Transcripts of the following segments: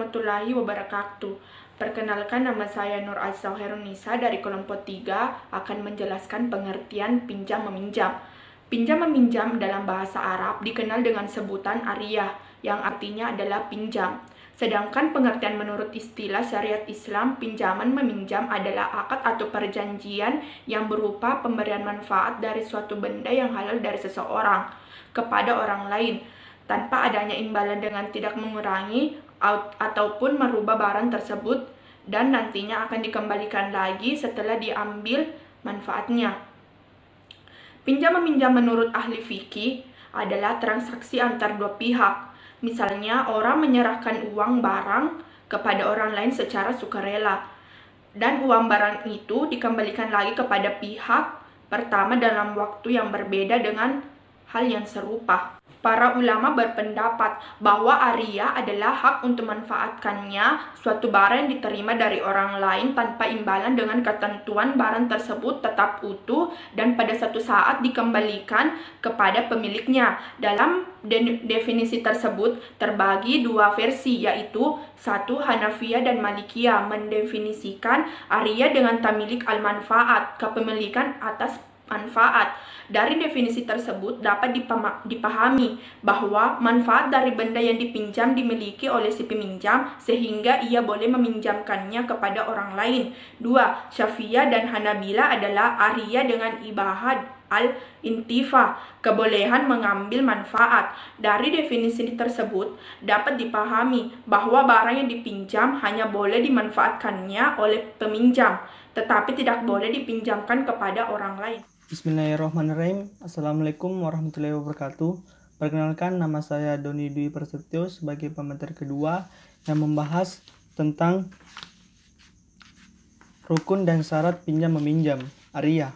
warahmatullahi wabarakatuh. Perkenalkan, nama saya Nur Azzaherunisa dari kelompok 3 akan menjelaskan pengertian pinjam meminjam. Pinjam meminjam dalam bahasa Arab dikenal dengan sebutan ariyah yang artinya adalah pinjam. Sedangkan pengertian menurut istilah syariat Islam, pinjaman meminjam adalah akad atau perjanjian yang berupa pemberian manfaat dari suatu benda yang halal dari seseorang kepada orang lain, tanpa adanya imbalan dengan tidak mengurangi ataupun merubah barang tersebut, dan nantinya akan dikembalikan lagi setelah diambil manfaatnya. Pinjam meminjam menurut ahli fikih adalah transaksi antar dua pihak. Misalnya, orang menyerahkan uang barang kepada orang lain secara sukarela, dan uang barang itu dikembalikan lagi kepada pihak pertama dalam waktu yang berbeda dengan hal yang serupa. Para ulama berpendapat bahwa ariyah adalah hak untuk memanfaatkannya suatu barang yang diterima dari orang lain tanpa imbalan dengan ketentuan barang tersebut tetap utuh dan pada suatu saat dikembalikan kepada pemiliknya. Dalam definisi tersebut terbagi dua versi, yaitu satu, Hanafiyah dan Malikiyah mendefinisikan ariyah dengan tamilik al-manfaat, kepemilikan atas manfaat. Dari definisi tersebut dapat dipahami bahwa manfaat dari benda yang dipinjam dimiliki oleh si peminjam sehingga ia boleh meminjamkannya kepada orang lain. 2. Syafi'iyah dan Hanabila adalah ariyah dengan ibahah al-intifa, kebolehan mengambil manfaat. Dari definisi tersebut dapat dipahami bahwa barang yang dipinjam hanya boleh dimanfaatkannya oleh peminjam, tetapi tidak boleh dipinjamkan kepada orang lain. Bismillahirrahmanirrahim. Assalamualaikum warahmatullahi wabarakatuh. Perkenalkan, nama saya Doni Dwi Prasetyo sebagai pemateri kedua yang membahas tentang rukun dan syarat pinjam meminjam ariyah.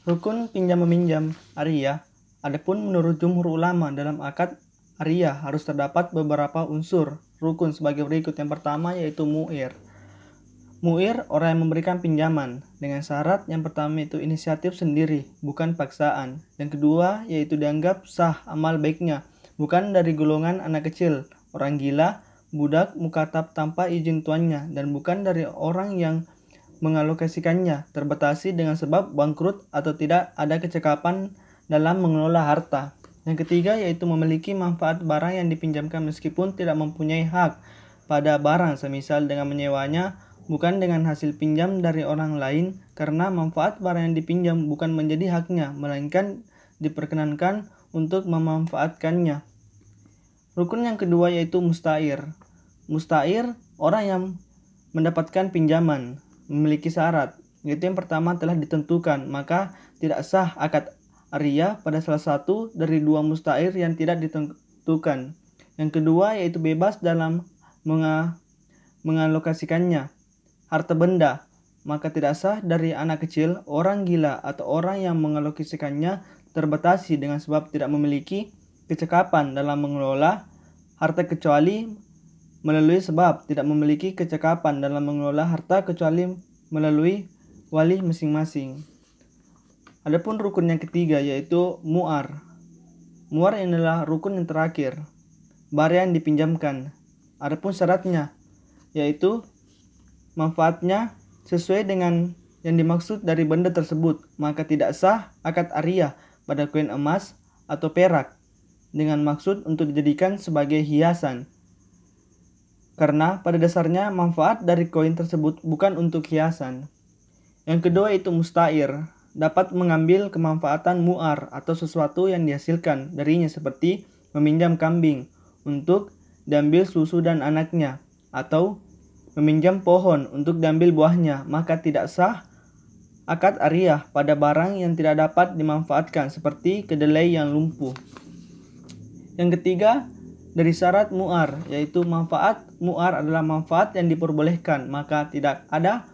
Rukun pinjam meminjam ariyah, adapun menurut jumhur ulama dalam akad ariyah harus terdapat beberapa unsur rukun sebagai berikut. Yang pertama yaitu mu'ir. Mu'ir, orang yang memberikan pinjaman, dengan syarat yang pertama itu inisiatif sendiri, bukan paksaan. Yang kedua yaitu dianggap sah amal baiknya, bukan dari golongan anak kecil, orang gila, budak, mukatab tanpa izin tuannya, dan bukan dari orang yang mengalokasikannya, terbatasi dengan sebab bangkrut atau tidak ada kecekapan dalam mengelola harta. Yang ketiga yaitu memiliki manfaat barang yang dipinjamkan meskipun tidak mempunyai hak pada barang, semisal dengan menyewanya, bukan dengan hasil pinjam dari orang lain, karena manfaat barang yang dipinjam bukan menjadi haknya, melainkan diperkenankan untuk memanfaatkannya. Rukun yang kedua yaitu musta'ir. Musta'ir, orang yang mendapatkan pinjaman, memiliki syarat, yaitu yang pertama telah ditentukan, maka tidak sah akad ariyah pada salah satu dari dua musta'ir yang tidak ditentukan. Yang kedua yaitu bebas dalam mengalokasikannya. Harta benda, maka tidak sah dari anak kecil, orang gila, atau orang yang mengalokasikannya, terbatasi dengan sebab tidak memiliki kecekapan dalam mengelola harta kecuali melalui sebab tidak memiliki kecekapan dalam mengelola harta kecuali melalui wali masing-masing. Adapun rukun yang ketiga yaitu mu'ar. Mu'ar adalah rukun yang terakhir, barang yang dipinjamkan. Adapun syaratnya yaitu manfaatnya sesuai dengan yang dimaksud dari benda tersebut, maka tidak sah akad ariyah pada koin emas atau perak dengan maksud untuk dijadikan sebagai hiasan, karena pada dasarnya manfaat dari koin tersebut bukan untuk hiasan. Yang kedua itu musta'ir, dapat mengambil kemanfaatan mu'ar atau sesuatu yang dihasilkan darinya, seperti meminjam kambing untuk diambil susu dan anaknya, atau meminjam pohon untuk diambil buahnya, maka tidak sah akad ariyah pada barang yang tidak dapat dimanfaatkan, seperti kedelai yang lumpuh. Yang ketiga dari syarat mu'ar, yaitu manfaat. Mu'ar adalah manfaat yang diperbolehkan, maka tidak ada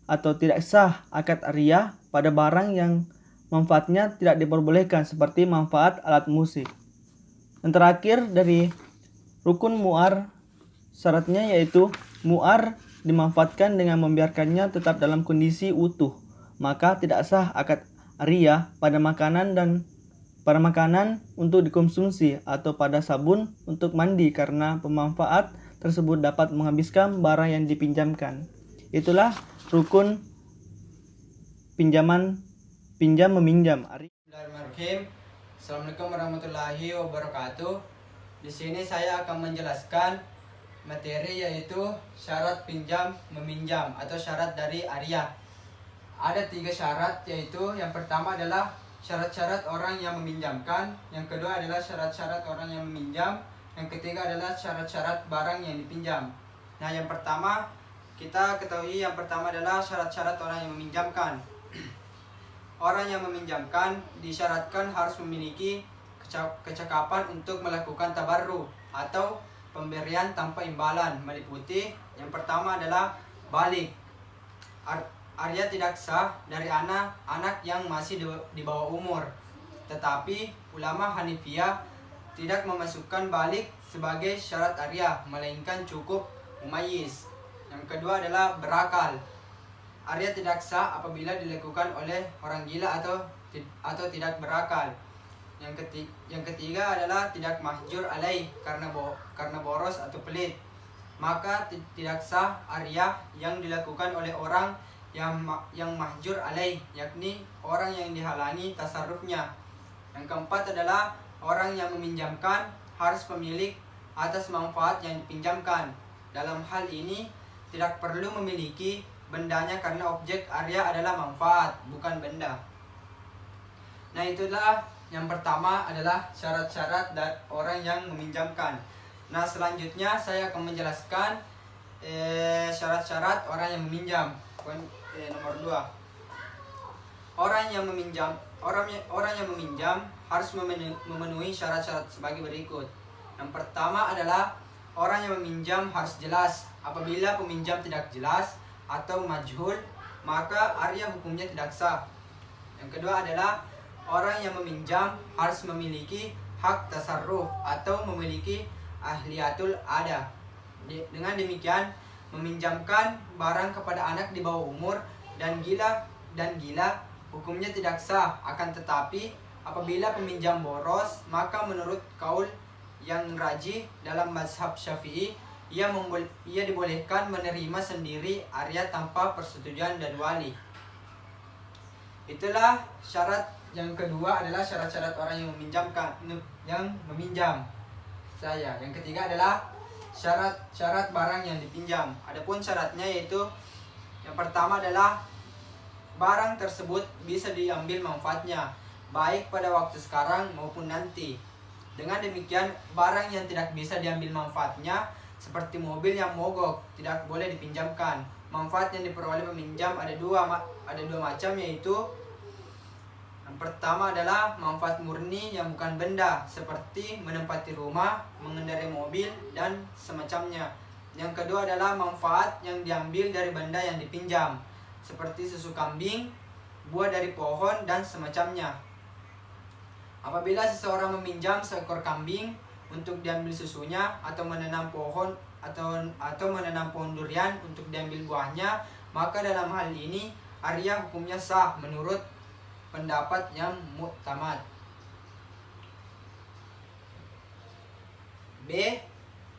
atau tidak sah akad ariyah pada barang yang manfaatnya tidak diperbolehkan, seperti manfaat alat musik. Yang terakhir dari rukun mu'ar, syaratnya yaitu mu'ar dimanfaatkan dengan membiarkannya tetap dalam kondisi utuh, maka tidak sah akad ariyah pada makanan untuk dikonsumsi atau pada sabun untuk mandi, karena pemanfaat tersebut dapat menghabiskan barang yang dipinjamkan. Itulah rukun pinjam meminjam. Bismillahirrahmanirrahim. Assalamualaikum warahmatullahi wabarakatuh. Di sini saya akan menjelaskan materi yaitu syarat pinjam meminjam atau syarat dari Arya. Ada 3 syarat, yaitu yang pertama adalah syarat-syarat orang yang meminjamkan, yang kedua adalah syarat-syarat orang yang meminjam, yang ketiga adalah syarat-syarat barang yang dipinjam. Nah, yang pertama kita ketahui, yang pertama adalah syarat-syarat orang yang meminjamkan. Orang yang meminjamkan disyaratkan harus memiliki kecakapan untuk melakukan tabarru atau pemberian tanpa imbalan, meliputi yang pertama adalah balik. Arya tidak sah dari anak yang masih di bawah umur. Tetapi ulama Hanifiyah tidak memasukkan balik sebagai syarat Arya, melainkan cukup mumayyiz. Yang kedua adalah berakal. Arya tidak sah apabila dilakukan oleh orang gila atau tidak berakal. Yang ketiga adalah tidak mahjur alaih karena boros atau pelit. Maka tidak sah Arya yang dilakukan oleh orang yang mahjur alaih, yakni orang yang dihalangi tasarrufnya. Yang keempat adalah orang yang meminjamkan harus pemilik atas manfaat yang dipinjamkan. Dalam hal ini tidak perlu memiliki bendanya karena objek Arya adalah manfaat, bukan benda. Nah, itulah yang pertama adalah syarat-syarat dari orang yang meminjamkan. Nah, selanjutnya saya akan menjelaskan syarat-syarat orang yang meminjam. Nomor 2. Orang yang meminjam harus memenuhi syarat-syarat sebagai berikut. Yang pertama adalah orang yang meminjam harus jelas. Apabila peminjam tidak jelas atau majhul, maka Arya hukumnya tidak sah. Yang kedua adalah orang yang meminjam harus memiliki hak tasarruf atau memiliki ahliyatul ada. Dengan demikian, meminjamkan barang kepada anak di bawah umur dan gila hukumnya tidak sah. Akan tetapi apabila peminjam boros, maka menurut kaul yang rajih dalam mazhab Syafi'i, ia dibolehkan menerima sendiri Arya tanpa persetujuan dari wali. Itulah syarat yang kedua adalah syarat-syarat orang yang meminjam. Yang ketiga adalah syarat barang yang dipinjam. Adapun syaratnya yaitu yang pertama adalah barang tersebut bisa diambil manfaatnya baik pada waktu sekarang maupun nanti. Dengan demikian, barang yang tidak bisa diambil manfaatnya seperti mobil yang mogok tidak boleh dipinjamkan. Manfaat yang diperoleh peminjam ada dua macam, yaitu yang pertama adalah manfaat murni yang bukan benda, seperti menempati rumah, mengendarai mobil, dan semacamnya. Yang kedua adalah manfaat yang diambil dari benda yang dipinjam, seperti susu kambing, buah dari pohon, dan semacamnya. Apabila seseorang meminjam seekor kambing untuk diambil susunya, atau menanam pohon durian untuk diambil buahnya, maka dalam hal ini Arya hukumnya sah menurut pendapat yang mu'tamad. B.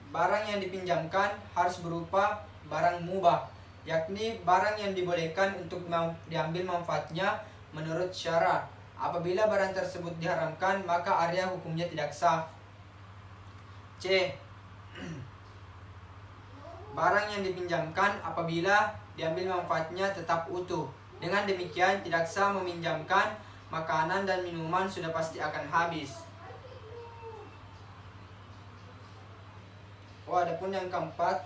Barang yang dipinjamkan harus berupa barang mubah, yakni barang yang dibolehkan untuk diambil manfaatnya menurut syara. Apabila barang tersebut diharamkan, maka Arya hukumnya tidak sah. C. Barang yang dipinjamkan apabila diambil manfaatnya tetap utuh. Dengan demikian tidak sah meminjamkan makanan dan minuman sudah pasti akan habis. Adapun yang keempat,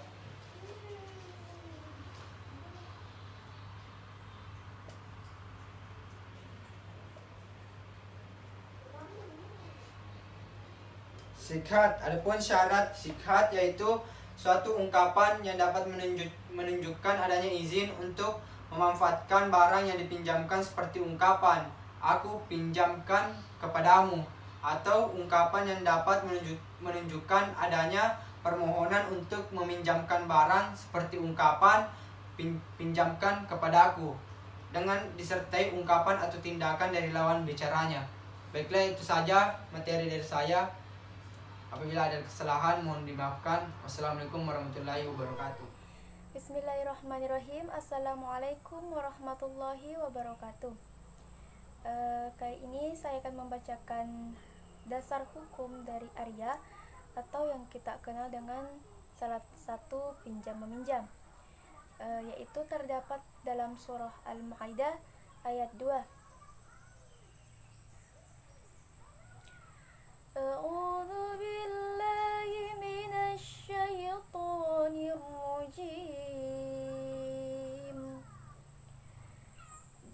sikhat. Adapun syarat sikhat yaitu suatu ungkapan yang dapat menunjukkan adanya izin untuk memanfaatkan barang yang dipinjamkan, seperti ungkapan "aku pinjamkan kepadamu", atau ungkapan yang dapat menunjukkan adanya permohonan untuk meminjamkan barang, seperti ungkapan "pinjamkan kepadaku", dengan disertai ungkapan atau tindakan dari lawan bicaranya. Baiklah, itu saja materi dari saya. Apabila ada kesalahan mohon dimaafkan. Wassalamualaikum warahmatullahi wabarakatuh. Bismillahirrahmanirrahim. Assalamualaikum warahmatullahi wabarakatuh. Kali ini saya akan membacakan dasar hukum dari Arya atau yang kita kenal dengan salah satu pinjam meminjam, yaitu terdapat dalam surah Al-Maidah ayat 2. A'udzu billahi minasy syaithanir rajim.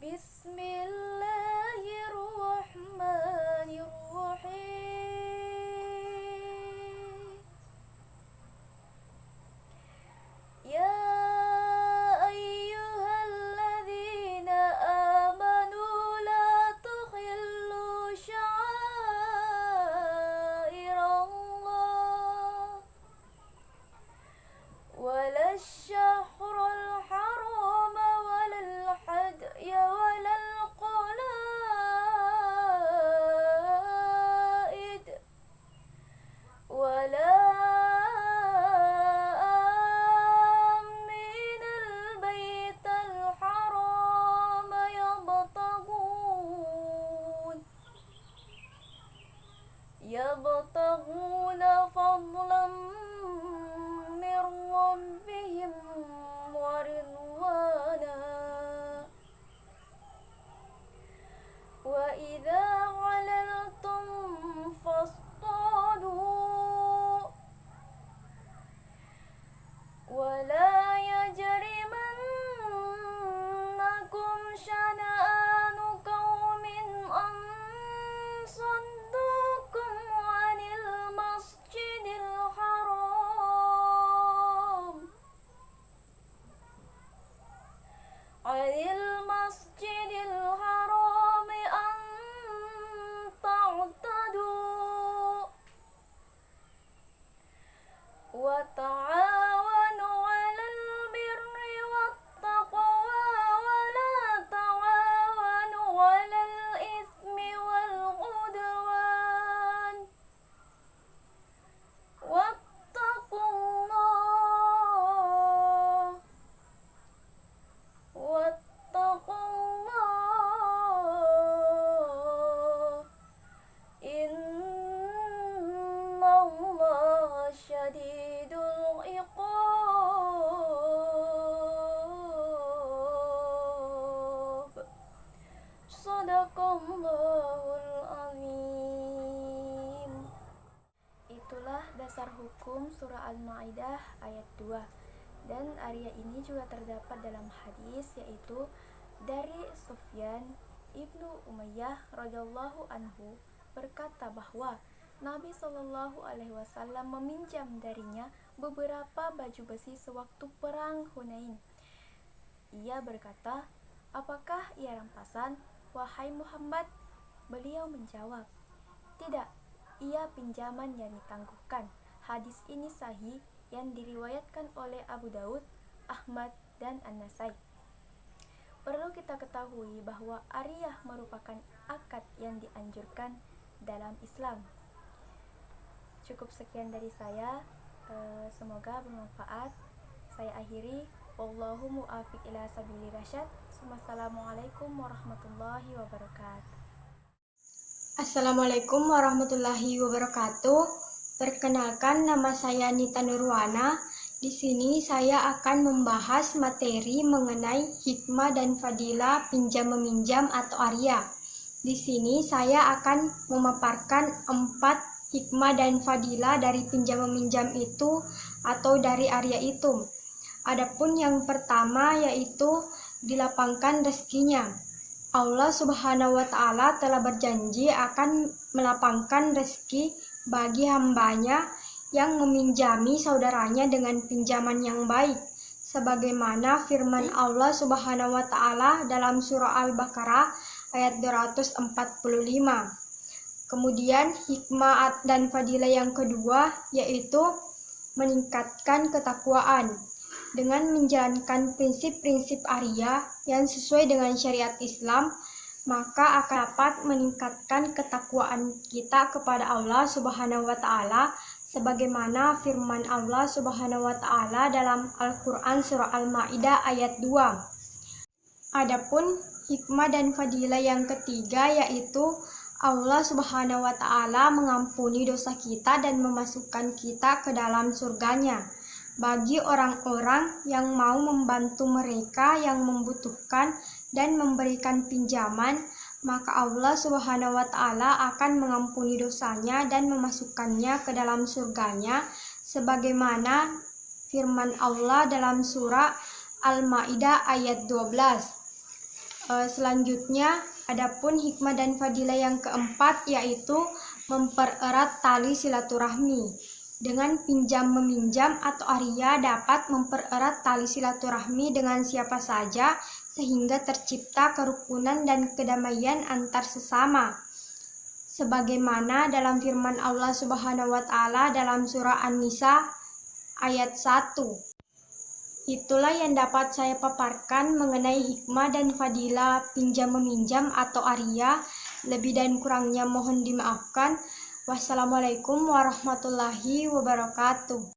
Bismillahirrahmanirrahim. Ya ayyuhalladzina amanu la tukhillu sya'airallah wala syahrul haram wala hadya wala qalaid wala يبتغون فضلا من ربهم ورضوانا وإذا حللتم فاصطادوا ولا يجرمنكم شنآن قوم أن صدوكم عن المسجد الحرام أن تعتدوا وتعاونوا على البر والتقوى ولا تعاونوا على الإثم والعدوان واتقوا الله إن الله شديد العقاب. Shadaqallahul azim. Itulah dasar hukum surah Al-Maidah ayat 2. Dan Arya ini juga terdapat dalam hadis, yaitu dari Sufyan ibnu Umayyah radhiyallahu anhu berkata bahwa Nabi Shallallahu Alaihi Wasallam meminjam darinya beberapa baju besi sewaktu perang Hunain. Ia berkata, "Apakah ia rampasan, wahai Muhammad?" Beliau menjawab, "Tidak, ia pinjaman yang ditangguhkan." Hadis ini sahih yang diriwayatkan oleh Abu Daud, Ahmad, dan An-Nasai. Perlu kita ketahui bahwa ariyah merupakan akad yang dianjurkan dalam Islam. Cukup sekian dari saya, semoga bermanfaat. Saya akhiri, wallahu muwaffiq ila sabilir rasyad. Wassalamualaikum warahmatullahi wabarakatuh. Assalamualaikum warahmatullahi wabarakatuh. Perkenalkan, nama saya Nita Nurwana. Di sini saya akan membahas materi mengenai hikmah dan fadilah pinjam meminjam atau arya. Di sini saya akan memaparkan 4 hikmah dan fadilah dari pinjam meminjam itu atau dari arya itu. Adapun yang pertama yaitu dilapangkan rezekinya. Allah Subhanahu wa Ta'ala telah berjanji akan melapangkan rezeki bagi hambanya yang meminjami saudaranya dengan pinjaman yang baik, sebagaimana firman Allah Subhanahu wa Ta'ala dalam surah Al-Baqarah ayat 245. Kemudian hikmah dan fadilah yang kedua yaitu meningkatkan ketakwaan. Dengan menjalankan prinsip-prinsip arya yang sesuai dengan syariat Islam, maka akan dapat meningkatkan ketakwaan kita kepada Allah Subhanahu wa Ta'ala sebagaimana firman Allah Subhanahu wa taala dalam Al-Qur'an surah Al-Maidah ayat 2. Adapun hikmah dan fadilah yang ketiga yaitu Allah Subhanahu wa taala mengampuni dosa kita dan memasukkan kita ke dalam surganya bagi orang-orang yang mau membantu mereka yang membutuhkan dan memberikan pinjaman, maka Allah Subhanahu wa taala akan mengampuni dosanya dan memasukkannya ke dalam surganya sebagaimana firman Allah dalam surah Al-Maidah ayat 12. Selanjutnya, adapun hikmah dan fadilah yang keempat yaitu mempererat tali silaturahmi. Dengan pinjam meminjam atau aria dapat mempererat tali silaturahmi dengan siapa saja sehingga tercipta kerukunan dan kedamaian antar sesama. Sebagaimana dalam firman Allah Subhanahu wa taala dalam surah An-Nisa ayat 1. Itulah yang dapat saya paparkan mengenai hikmah dan fadilah pinjam meminjam atau aria. Lebih dan kurangnya mohon dimaafkan. Wassalamualaikum warahmatullahi wabarakatuh.